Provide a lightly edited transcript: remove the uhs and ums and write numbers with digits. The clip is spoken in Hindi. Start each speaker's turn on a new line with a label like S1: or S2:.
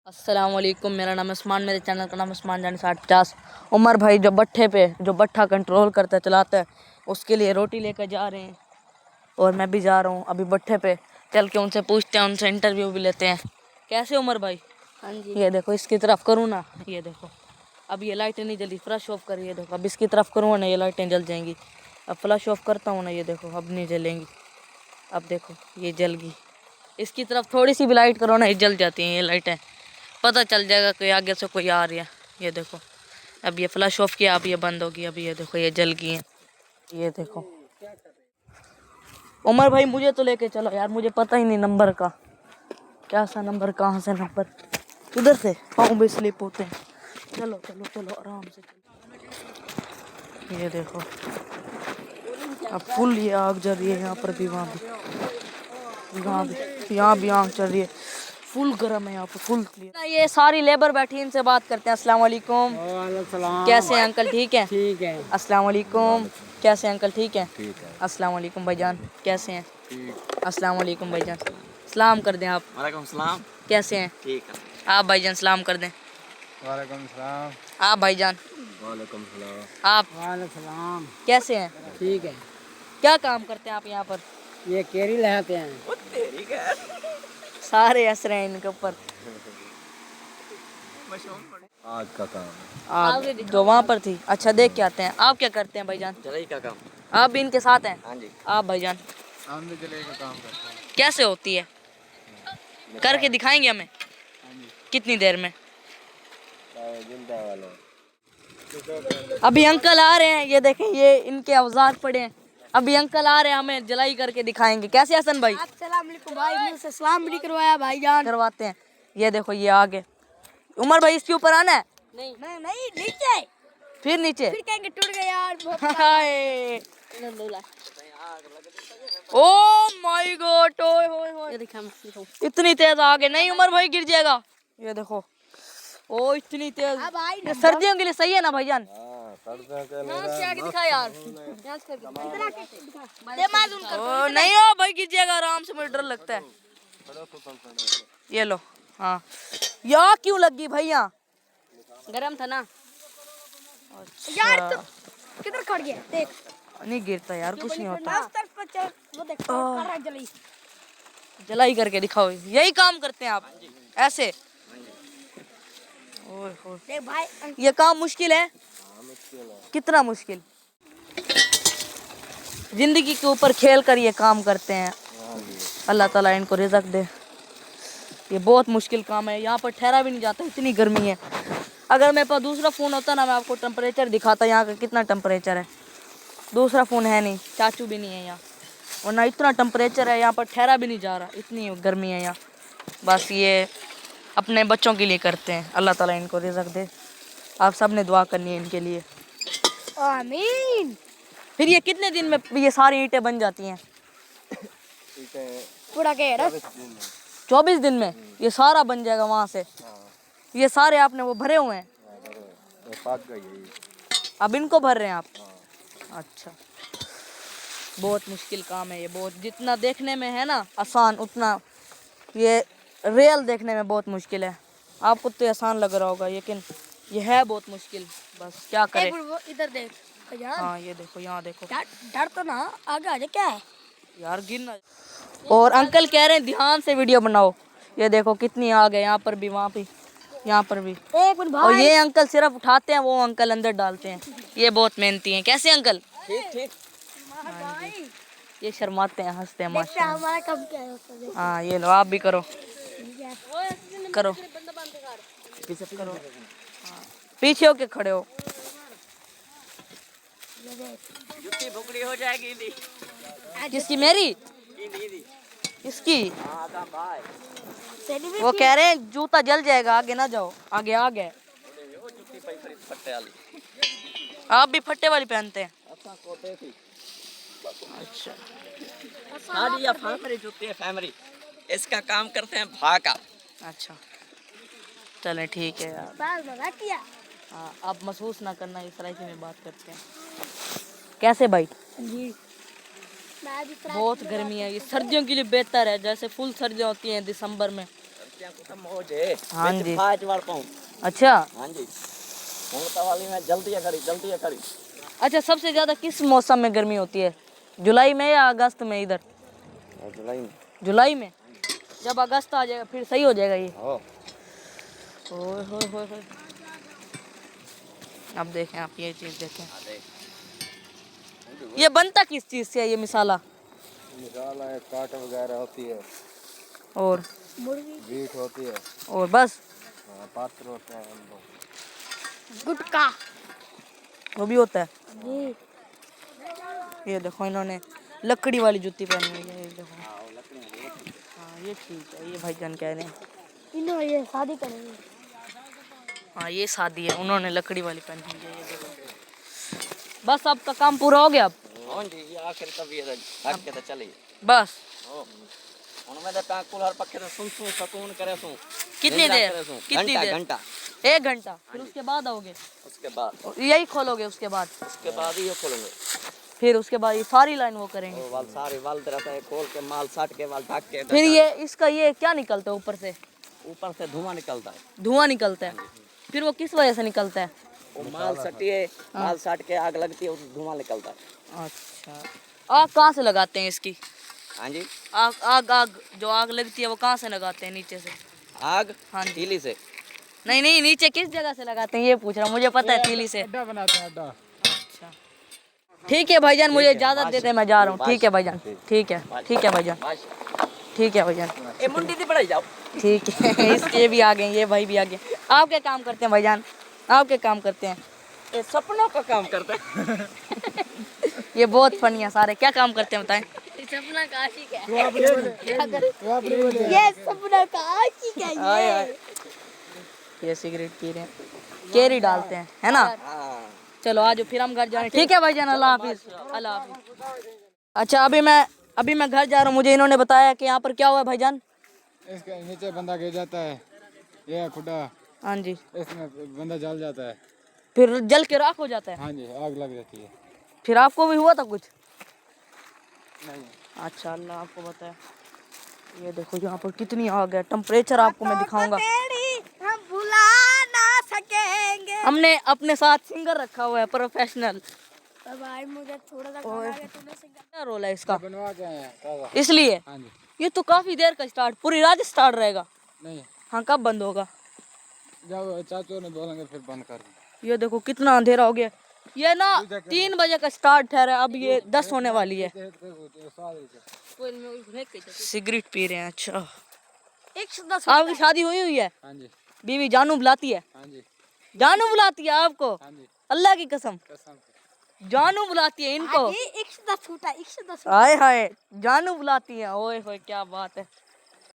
S1: अस्सलाम वालेकुम, मेरा नाम उस्मान, मेरे चैनल का नाम उस्मान जानी 6050। उमर भाई जो भट्ठे पे जो भट्ठा कंट्रोल करता है चलाता है, उसके लिए रोटी लेकर जा रहे हैं और मैं भी जा रहा हूँ अभी भट्ठे पे। चल के उनसे पूछते हैं, उनसे इंटरव्यू भी लेते हैं। कैसे उमर भाई?
S2: हाँ जी।
S1: ये देखो इसकी तरफ करूँ ना, ये देखो अब ये लाइटें नहीं जली, फ्लैश ऑफ कर। ये देखो अब इसकी तरफ करूँ ना, ये लाइटें जल जाएंगी। अब फ्लैश ऑफ करता हूँ ना, ये देखो अब नहीं जलेंगी। अब देखो ये जल गई। इसकी तरफ थोड़ी सी भी लाइट करो ना, ये जल जाती हैं ये लाइटें। पता चल जाएगा कि आगे से कोई आ रही है। ये देखो अब ये फ्लैश ऑफ किया, अब ये बंद होगी। अब ये देखो ये जल गई है। ये देखो उमर भाई मुझे तो लेके चलो यार, मुझे पता ही नहीं नंबर का। क्या सा नंबर, कहाँ से नंबर? उधर से पाँव भी स्लिप होते हैं। चलो चलो चलो आराम से चलो। ये देखो अब फुल ये आग जल रही है, यहाँ पर भी, वहाँ भी, यहाँ भी आग चल रही है। फुल गर्म है यहाँ पर, फुल क्लियर। ये सारी लेबर बैठी, इनसे बात करते हैं। अस्सलाम वालेकुम। कैसे हैं अंकल? ठीक है।
S2: ठीक है।
S1: अस्सलाम वालेकुम। कैसे हैं अंकल? ठीक है।
S3: ठीक है।
S1: अस्सलाम वालेकुम भाईजान, कैसे हैं?
S3: ठीक।
S1: अस्सलाम वालेकुम भाईजान, सलाम कर दें आप।
S3: वालेकुम सलाम।
S1: कैसे हैं?
S3: ठीक है।
S1: आप भाईजान सलाम कर दें।
S3: वालेकुम सलाम।
S1: आप भाईजान,
S3: वालेकुम सलाम।
S1: आप
S2: वालेकुम सलाम।
S1: कैसे हैं?
S2: ठीक है।
S1: क्या काम करते हैं आप यहाँ पर?
S2: ये केरी लगाते हैं।
S1: सारे हंस रहे हैं इनके ऊपर।
S3: आज का काम
S1: आप जो वहाँ पर थी, अच्छा देख के आते हैं। आप क्या करते हैं भाईजान?
S3: जलाई का काम।
S1: आप भी इनके साथ हैं?
S3: हाँ जी।
S1: आप भाईजान
S3: हम भी जलाई का काम करते हैं।
S1: कैसे होती है? करके दिखाएंगे हमें? कितनी देर में?
S3: जिंदा वाला।
S1: अभी अंकल आ रहे हैं, ये देखें ये इनके औजार पड़े हैं। अभी अंकल आ रहे हैं, हमें जलाई करके दिखाएंगे। कैसे हसन भाई?
S2: अस्सलाम वालेकुम भाई, मुझसे सलाम भी नहीं करवाया भाईजान।
S1: करवाते हैं। ये देखो ये आगे। उमर भाई इसके ऊपर आना है?
S2: नहीं नहीं नहीं, नीचे।
S1: फिर नीचे?
S2: फिर कहेंगे टूट गया यार।
S1: हाय ओ माय गॉड, ओए होए होए,
S2: ये देखा मैं दिखाऊं।
S1: इतनी तेज आगे नहीं, उमर भाई गिर जाएगा। ये देखो ओ इतनी तेज।
S2: अब भाई
S1: ये सर्दियों के लिए सही है ना भाईजान?
S3: हाँ, सर्दियों के लिए
S1: यहाँ से आगे दिखा यार।
S2: यहाँ से करके दिखा। ये मालूम कर।
S1: ओ नहीं हो भाई, गिर जाएगा आराम से, मुझे डर लगता है। ये लो। हाँ यहाँ क्यों लग गई भैया?
S2: गरम था ना
S1: अच्छा।
S2: यार। तो किधर खड़ गया देख।
S1: नहीं गिरता यार, कुछ नहीं होता।
S2: तरफ पर चल, वो देख कर रहा है जली।
S1: जलाई करके दिखाओ, यही काम करते हैं आप ऐसे? ओए होए,
S2: देख भाई।
S1: ये काम मुश्किल है। कितना मुश्किल? जिंदगी के ऊपर खेल कर ये काम करते हैं। अल्लाह ताला इनको रिज़्क दे। ये बहुत मुश्किल काम है, यहाँ पर ठहरा भी नहीं जाता, इतनी गर्मी है। अगर मेरे पास दूसरा फ़ोन होता ना, मैं आपको टेम्परेचर दिखाता यहाँ का कितना टेम्परेचर है। दूसरा फ़ोन है नहीं, चाचू भी नहीं है यहाँ, और ना इतना टेम्परेचर है, यहाँ पर ठहरा भी नहीं जा रहा, इतनी गर्मी है यहाँ। बस ये अपने बच्चों के लिए करते हैं। अल्लाह ताला इनको रिज़्क दे। आप सब ने दुआ करनी है इनके लिए।
S2: आमीन।
S1: फिर ये कितने दिन में ये सारी ईंटें बन जाती हैं?
S2: पूरा कह रहा
S1: 24 दिन में ये सारा बन जाएगा वहाँ से। ये सारे आपने वो भरे हुए हैं, अब इनको भर रहे हैं आप? अच्छा, बहुत मुश्किल काम है ये, बहुत। जितना देखने में है ना आसान, उतना ये रियल देखने में बहुत मुश्किल है। आपको तो आसान लग रहा होगा, लेकिन ये है बहुत मुश्किल। बस क्या करें।
S2: इधर देख यार।
S1: हाँ ये देखो, यहाँ देखो।
S2: डर तो ना, आगे आजा। क्या है
S1: यार गिरना। और अंकल कह रहे हैं ध्यान से वीडियो बनाओ। ये देखो कितनी आग है, यहाँ पर भी, वहाँ भी, यहाँ पर भी।
S2: एक मिनट
S1: और
S2: भाई।
S1: ये अंकल सिर्फ उठाते हैं, वो अंकल अंदर डालते हैं। ये बहुत मेहनती हैं। कैसे अंकल?
S3: ठीक ठीक।
S2: भाई
S1: ये शर्माते हैं, हंसते हैं
S2: देखते
S1: माशाल्लाह।
S2: हमारा कब क्या है।
S1: हाँ ये लो, आप भी करो करो
S3: पीछे
S1: करो। हाँ, पीछे होके खड़े हो।
S3: जुत्ती बुकड़ी हो जाएगी दी।
S1: किसकी? मेरी? इसकी?
S2: तेरी भी
S1: वो कह रहे हैं जूता जल जाएगा, आगे ना जाओ। आगे आ गए।
S3: फट्टे वाली।
S1: आप भी फट्टे वाली पहनते हैं? अच्छा।
S3: सारी या फैमरी जूती है, फैमरी। इसका काम करते हैं भाका।
S1: अच्छा चलें ठीक है यार।
S2: बाल बना किया।
S1: हाँ आप महसूस ना करना, इस तरह की में बात करते हैं। कैसे भाई?
S2: जी।
S1: बहुत गर्मी है, ये सर्दियों के लिए बेहतर है। जैसे फुल सर्दियाँ होती हैं दिसंबर में,
S3: मौज है
S1: हाँ जी।
S3: फाज वाल पाऊं
S1: अच्छा
S3: हाँ जी तो वाली में जल्दी करी
S1: अच्छा, सबसे ज्यादा किस मौसम में गर्मी होती है, जुलाई में या अगस्त में? इधर
S3: जुलाई में
S1: जुलाई में। जब अगस्त आ जाएगा फिर सही हो जाएगा ये।
S3: हो
S1: ओए होए होए होए। अब देखें आप ये चीज देखें, ये बनता किस चीज से है ये मसाला?
S4: मसाला है, काट वगैरह होती है
S1: और
S4: बीट होती है
S1: और बस
S4: पात्र होते हैं
S2: गुटका
S1: वो भी होता है।
S2: जी।
S1: ये देखो इन्होंने लकड़ी वाली जूती पहनी हुई है, ये देखो। हाँ ये ठीक है, ये भाईजान कह रहे हैं।
S2: इन्होंने ये शादी करेंगे।
S1: हाँ ये शादी है, उन्होंने लकड़ी वाली पहनी हुई है, ये देखो। बस आपका काम पूरा हो गया अब?
S3: हाँ जी ये आखिर तभी हट के तो चली
S1: बस
S3: उनमें तो का कूलर पक्के तो सुन सुकून करे सुन
S1: कितनी देर? कितनी देर?
S3: घंटा
S1: 1 घंटा। फिर उसके बाद आओगे?
S3: उसके बाद
S1: यही खोलोगे उसके बाद?
S3: ही ये खोलेंगे
S1: फिर उसके बाद ये सारी लाइन वो करेंगे।
S3: वो वाल सारे वाल रहता है खोल के माल साट के वाल ढक के
S1: फिर ये इसका ये क्या निकलता है ऊपर से?
S3: ऊपर से धुआं निकलता है
S1: धुआं निकलता है। फिर वो किस वजह से निकलता है?
S3: वो माल सटिए माल साट के आग लगती है धुआं निकलता है।
S1: अच्छा, आग कहाँ से लगाते हैं इसकी?
S3: हाँ जी
S1: आग जो आग लगती है वो कहाँ से लगाते हैं? नीचे से?
S3: आग
S1: हाँ जी।
S3: तीली से
S1: नहीं नीचे किस जगह से लगाते हैं ये पूछ रहा हूँ, मुझे पता है तीली से।
S4: अड्डा बनाते हैं अड्डा।
S1: अच्छा ठीक है भाईजान, मुझे इजाजत देते हैं, मैं जा रहा हूँ। ठीक है भाईजान, ठीक है भाईजान, ठीक है भाईजान,
S3: ए मुंडी दी बढ़ाई जाओ
S1: ठीक है। इसके भी आ गए, ये भाई भी आ गए। आप क्या काम करते हैं भाईजान? आप क्या काम करते हैं?
S3: ये सपनों का काम करते हैं
S1: ये बहुत फनी है सारे। क्या काम करते हैं बताएं?
S2: सपना का आशिक है। ये सपना का आशिक है ये।
S1: ये सिगरेट पी रहे हैं, केरी डालते हैं, है ना?
S3: हाँ
S1: चलो आज फिर हम घर जा रहे हैं। ठीक है भाईजान, अल्लाह हाफिज। अल्लाह हाफिज। अच्छा अभी मैं घर जा रहा हूँ। मुझे इन्होंने बताया कि यहाँ पर क्या हुआ है भाईजान?
S4: इसके नीचे बंदा गिर जाता है, ये खुदा,
S1: हाँ जी।
S4: इसमें बंदा जल जाता है।
S1: फिर जल के राख हो जाता है?
S4: हाँ जी आग लग जाती है।
S1: फिर आपको भी हुआ था कुछ?
S4: नहीं
S1: अच्छा अल्लाह आपको बताया। ये देखो यहाँ पर कितनी आग है। टेम्परेचर आपको मैं दिखाऊंगा।
S2: हम भुला ना सकेंगे।
S1: हमने अपने साथ सिंगर रखा हुआ है प्रोफेशनल।
S2: भाई मुझे थोड़ा सा गाना गा, तूने सिंगर।
S1: क्या रोल है इसका?
S4: बनवा के आए हैं ताज़ा।
S1: इसलिए
S4: हाँ जी।
S1: ये तो काफी देर का स्टार्ट, पूरी रात स्टार्ट रहेगा।
S4: नहीं
S1: हाँ कब बंद होगा?
S4: जब चाचू ने बोलेंगे फिर बंद कर दें।
S1: ये देखो कितना अंधेरा हो गया। ये ना 3 बजे का स्टार्ट ठहरा है, अब ये 10 होने वाली है। सिगरेट पी रहे हैं। अच्छा
S2: 110।
S1: आपकी शादी हुई है?
S4: हाँ जी
S1: बीवी जानू बुलाती है?
S4: हाँ जी
S1: जानू बुलाती है आपको?
S4: हाँ जी
S1: अल्लाह की कसम
S4: कसम से।
S1: जानू बुलाती है इनको?
S2: 110 छूटा 110।
S1: हाय हाय जानू बुलाती है। ओए होए क्या बात है।